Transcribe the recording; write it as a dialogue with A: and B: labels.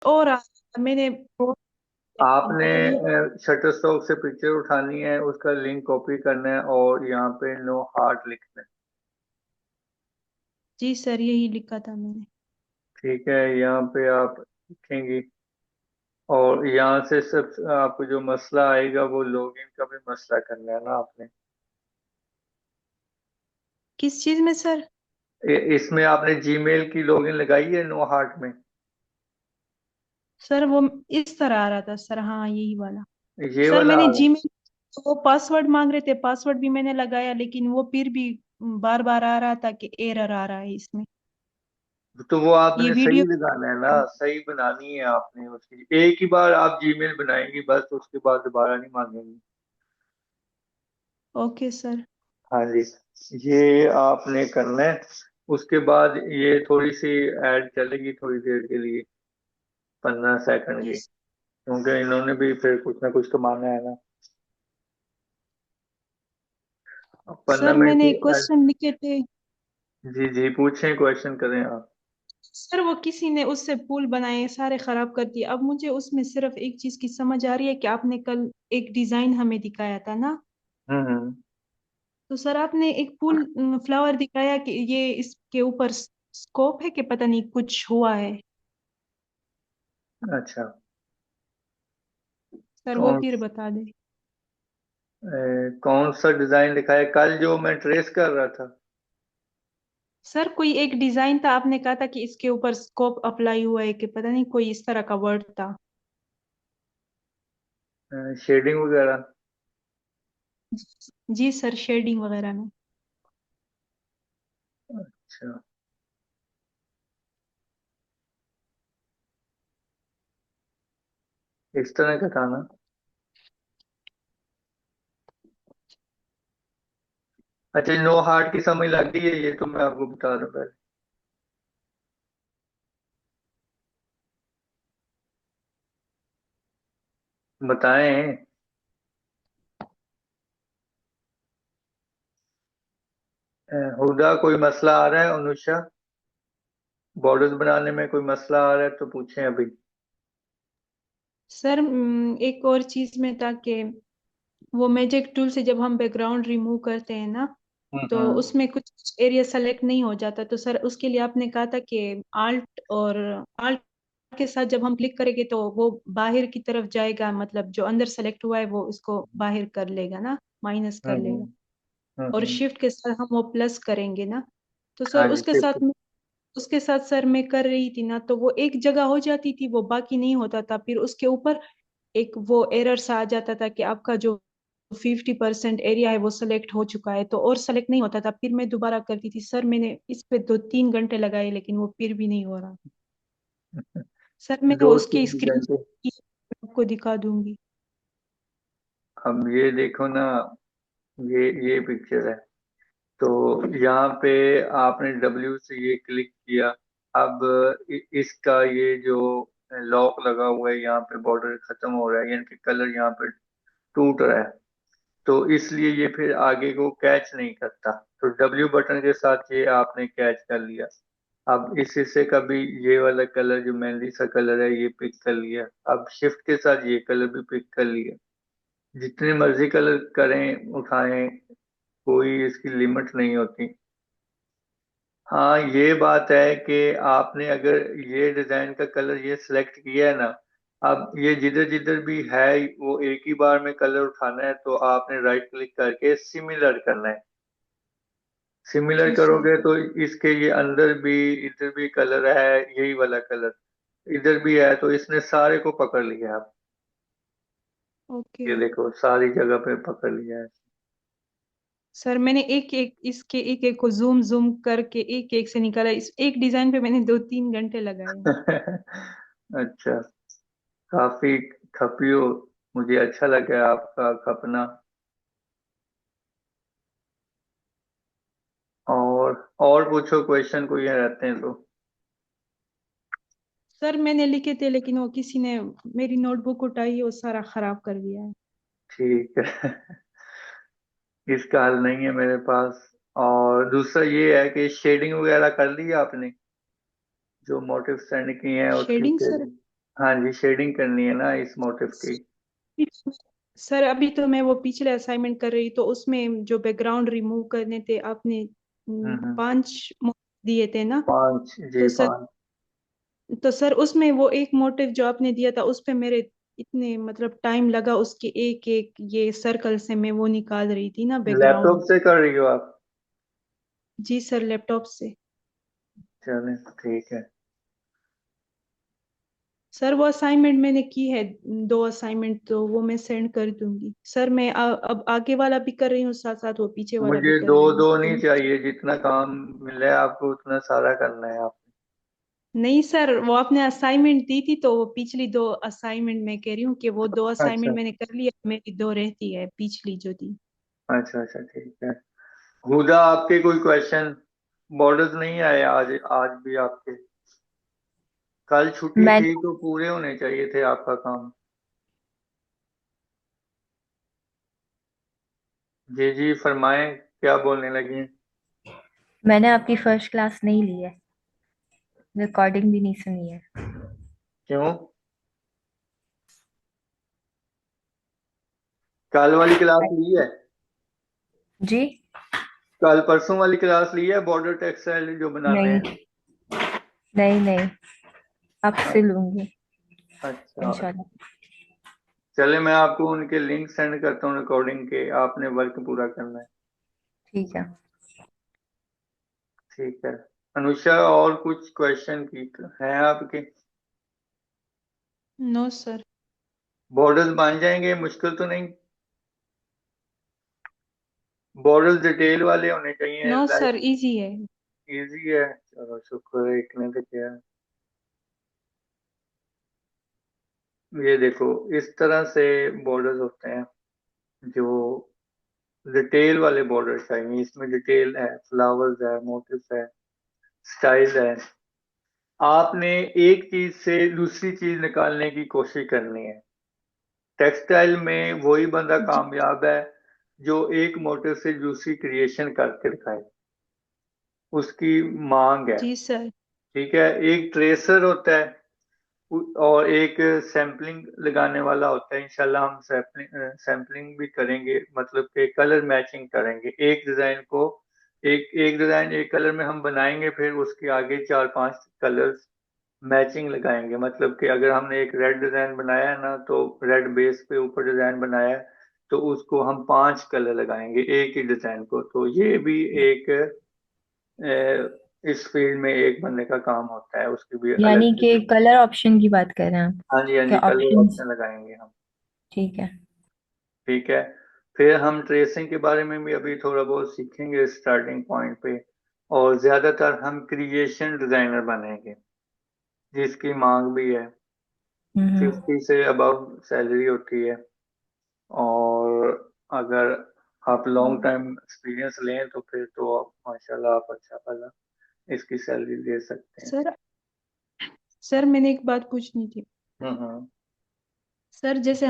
A: और मैंने
B: आपने
A: बताइए।
B: शटर स्टॉक से पिक्चर उठानी है, उसका लिंक कॉपी करना है और यहाँ पे नो हार्ट लिखना है।
A: जी सर, यही लिखा था मैंने।
B: ठीक है, यहाँ पे आप लिखेंगी और यहाँ से सब आपको जो मसला आएगा वो लॉगिन का भी मसला करना है ना आपने।
A: किस चीज में सर?
B: इसमें आपने जीमेल की लॉगिन लगाई है नो हार्ट में?
A: सर वो इस तरह आ रहा था सर, हाँ यही वाला।
B: ये
A: सर
B: वाला
A: मैंने
B: आ रहा
A: जीमेल, वो पासवर्ड मांग रहे थे, पासवर्ड भी मैंने लगाया, लेकिन वो फिर भी बार बार आ रहा था कि एरर आ रहा है इसमें।
B: है। तो वो
A: ये
B: आपने सही
A: वीडियो।
B: लगाना है ना, सही बनानी है आपने उसकी। एक ही बार आप जीमेल बनाएंगी बस, उसके बाद दोबारा नहीं मांगेंगी।
A: Okay sir.
B: हाँ जी, ये आपने करना है। उसके बाद ये थोड़ी सी ऐड चलेगी थोड़ी देर के लिए, 15 सेकंड
A: जी
B: की, क्योंकि इन्होंने भी फिर कुछ ना कुछ कमाना है ना। अब पंद्रह
A: सर
B: मिनट
A: मैंने
B: की
A: एक क्वेश्चन लिखे थे।
B: जी जी, पूछें, क्वेश्चन करें आप।
A: सर वो किसी ने उससे पुल बनाए, सारे खराब कर दिए। अब मुझे उसमें सिर्फ एक चीज की समझ आ रही है कि आपने कल एक डिजाइन हमें दिखाया था ना।
B: हम्म।
A: तो सर आपने एक फूल फ्लावर दिखाया कि ये इसके ऊपर स्कोप है कि पता नहीं कुछ हुआ है।
B: अच्छा।
A: सर वो
B: कौन
A: फिर बता दे।
B: कौन सा डिजाइन दिखाया कल जो मैं ट्रेस कर रहा था?
A: सर कोई एक डिजाइन था, आपने कहा था कि इसके ऊपर स्कोप अप्लाई हुआ है कि पता नहीं, कोई इस तरह का वर्ड था।
B: शेडिंग वगैरह?
A: जी सर, शेडिंग वगैरह में।
B: अच्छा, इस तरह का था ना। अच्छा, नो हार्ट की समझ लग गई है, ये तो मैं आपको बता रहा हूँ पहले। बताएं। हुदा, कोई मसला आ रहा है? अनुषा, बॉर्डर्स बनाने में कोई मसला आ रहा है तो पूछें अभी।
A: सर एक और चीज में था कि वो मैजिक टूल से जब हम बैकग्राउंड रिमूव करते हैं ना, तो
B: हम्म।
A: उसमें कुछ एरिया सेलेक्ट नहीं हो जाता। तो सर उसके लिए आपने कहा था कि आल्ट और आल्ट के साथ जब हम क्लिक करेंगे तो वो बाहर की तरफ जाएगा, मतलब जो अंदर सेलेक्ट हुआ है वो इसको बाहर कर लेगा ना, माइनस कर
B: हम्म।
A: लेगा। और शिफ्ट के साथ हम वो प्लस करेंगे ना। तो सर
B: हाँ जी, शिफ्ट।
A: उसके साथ सर मैं कर रही थी ना, तो वो एक जगह हो जाती थी, वो बाकी नहीं होता था। फिर उसके ऊपर एक वो एरर सा आ जाता था कि आपका जो 50% एरिया है वो सिलेक्ट हो चुका है, तो और सेलेक्ट नहीं होता था। फिर मैं दोबारा करती थी सर, मैंने इस पे 2-3 घंटे लगाए, लेकिन वो फिर भी नहीं हो रहा। सर मैंने
B: दो
A: उसकी
B: तीन
A: स्क्रीन
B: घंटे
A: आपको दिखा दूंगी।
B: अब ये देखो ना, ये पिक्चर है। तो यहाँ पे आपने डब्ल्यू से ये क्लिक किया। अब इसका ये जो लॉक लगा हुआ है, यहाँ पे बॉर्डर खत्म हो रहा है, यानी कि कलर यहाँ पे टूट रहा है। तो इसलिए ये फिर आगे को कैच नहीं करता। तो डब्ल्यू बटन के साथ ये आपने कैच कर लिया। अब इस हिस्से का भी ये वाला कलर जो मेहंदी सा कलर है ये पिक कर लिया। अब शिफ्ट के साथ ये कलर भी पिक कर लिया। जितने मर्जी कलर करें उठाएं, कोई इसकी लिमिट नहीं होती। हाँ, ये बात है कि आपने अगर ये डिजाइन का कलर ये सिलेक्ट किया है ना, अब ये जिधर जिधर भी है वो एक ही बार में कलर उठाना है, तो आपने राइट क्लिक करके सिमिलर करना है। सिमिलर
A: जी सर।
B: करोगे तो इसके ये अंदर भी, इधर भी कलर है, यही वाला कलर इधर भी है, तो इसने सारे को पकड़ लिया। आप
A: ओके।
B: ये देखो, सारी जगह पे पकड़ लिया है।
A: सर मैंने एक एक इसके एक एक को जूम जूम करके एक एक से निकाला। इस एक डिजाइन पे मैंने 2-3 घंटे लगाए।
B: अच्छा, काफी खपी हो। मुझे अच्छा लगा आपका खपना। और पूछो, क्वेश्चन कोई रहते हैं तो।
A: सर मैंने लिखे थे, लेकिन वो किसी ने मेरी नोटबुक उठाई और सारा खराब कर दिया है।
B: ठीक है। इसका हल नहीं है मेरे पास। और दूसरा ये है कि शेडिंग वगैरह कर ली है आपने, जो मोटिव सेंड किए हैं उसकी
A: शेडिंग सर?
B: शेडिंग? हाँ जी, शेडिंग करनी है ना इस मोटिव की।
A: सर अभी तो मैं वो पिछले असाइनमेंट कर रही तो उसमें जो बैकग्राउंड रिमूव करने थे आपने
B: हम्म।
A: 5 दिए थे ना।
B: 5
A: तो
B: जी,
A: सर
B: 5।
A: तो सर उसमें वो एक मोटिव जो आपने दिया था उस पे मेरे इतने मतलब टाइम लगा उसके एक एक ये सर्कल से मैं वो निकाल रही थी ना
B: लैपटॉप
A: बैकग्राउंड।
B: से कर रही हो आप?
A: जी सर लैपटॉप से।
B: चलें, ठीक है।
A: सर वो असाइनमेंट मैंने की है 2 असाइनमेंट तो वो मैं सेंड कर दूंगी सर। मैं अब आगे वाला भी कर रही हूँ साथ साथ वो पीछे वाला भी
B: मुझे
A: कर
B: दो
A: रही हूँ
B: दो
A: तो।
B: नहीं चाहिए, जितना काम मिले आपको उतना सारा करना है आप।
A: नहीं सर वो आपने असाइनमेंट दी थी तो वो पिछली 2 असाइनमेंट मैं कह रही हूँ कि वो दो
B: अच्छा
A: असाइनमेंट मैंने कर लिया मेरी 2 रहती है पिछली जो थी।
B: अच्छा अच्छा, ठीक है। हुदा, आपके कोई क्वेश्चन? बॉर्डर्स नहीं आए आज? आज भी आपके? कल छुट्टी
C: मैं
B: थी तो पूरे होने चाहिए थे आपका काम। जी जी, फरमाएं, क्या बोलने लगी?
C: मैंने आपकी फर्स्ट क्लास नहीं ली है, रिकॉर्डिंग भी नहीं सुनी है।
B: क्यों? कल वाली क्लास ली है?
C: जी।
B: कल परसों वाली क्लास ली है, बॉर्डर टेक्सटाइल जो बनाने
C: नहीं
B: हैं?
C: नहीं नहीं, अब से
B: अच्छा
C: लूंगी
B: अच्छा।
C: इंशाल्लाह।
B: चले, मैं आपको उनके लिंक सेंड करता हूँ रिकॉर्डिंग के, आपने वर्क पूरा करना है।
C: ठीक है।
B: ठीक है। अनुषा, और कुछ क्वेश्चन की हैं आपके?
A: No sir.
B: बॉर्डर्स बन जाएंगे, मुश्किल तो नहीं? बॉर्डर्स डिटेल वाले होने चाहिए,
A: नो
B: लाइक
A: सर इजी है।
B: इजी है। चलो शुक्र है, एक ने तो किया। ये देखो, इस तरह से बॉर्डर्स होते हैं जो डिटेल वाले बॉर्डर चाहिए। इसमें डिटेल है, फ्लावर्स है, मोटिव है, स्टाइल है। आपने एक चीज से दूसरी चीज निकालने की कोशिश करनी है। टेक्सटाइल में वही बंदा
A: जी
B: कामयाब है जो एक मोटिव से दूसरी क्रिएशन करके दिखाए, उसकी मांग है।
A: जी सर।
B: ठीक है, एक ट्रेसर होता है और एक सैम्पलिंग लगाने वाला होता है। इंशाल्लाह हम सैम्पलिंग सैम्पलिंग भी करेंगे, मतलब कि कलर मैचिंग करेंगे एक डिजाइन को। एक एक डिजाइन एक कलर में हम बनाएंगे, फिर उसके आगे 4-5 कलर्स मैचिंग लगाएंगे। मतलब कि अगर हमने एक रेड डिजाइन बनाया है ना, तो रेड बेस पे ऊपर डिजाइन बनाया है, तो उसको हम 5 कलर लगाएंगे एक ही डिजाइन को। तो ये भी एक इस फील्ड में एक बंदे का काम होता है, उसकी भी अलग
C: यानी
B: से।
C: कि कलर ऑप्शन की बात कर रहे हैं आप?
B: हाँ जी हाँ
C: क्या
B: जी, कलर
C: ऑप्शंस?
B: ऑप्शन लगाएंगे हम।
C: ठीक है।
B: ठीक है। फिर हम ट्रेसिंग के बारे में भी अभी थोड़ा बहुत सीखेंगे स्टार्टिंग पॉइंट पे। और ज्यादातर हम क्रिएशन डिजाइनर बनेंगे, जिसकी मांग भी है।
C: हम्म।
B: 50 से अबव सैलरी होती है। और अगर आप लॉन्ग टाइम एक्सपीरियंस लें तो फिर तो आप माशाल्लाह आप अच्छा खासा इसकी सैलरी ले सकते हैं।
A: सर सर मैंने एक बात पूछनी थी।
B: हम्म।
A: सर जैसे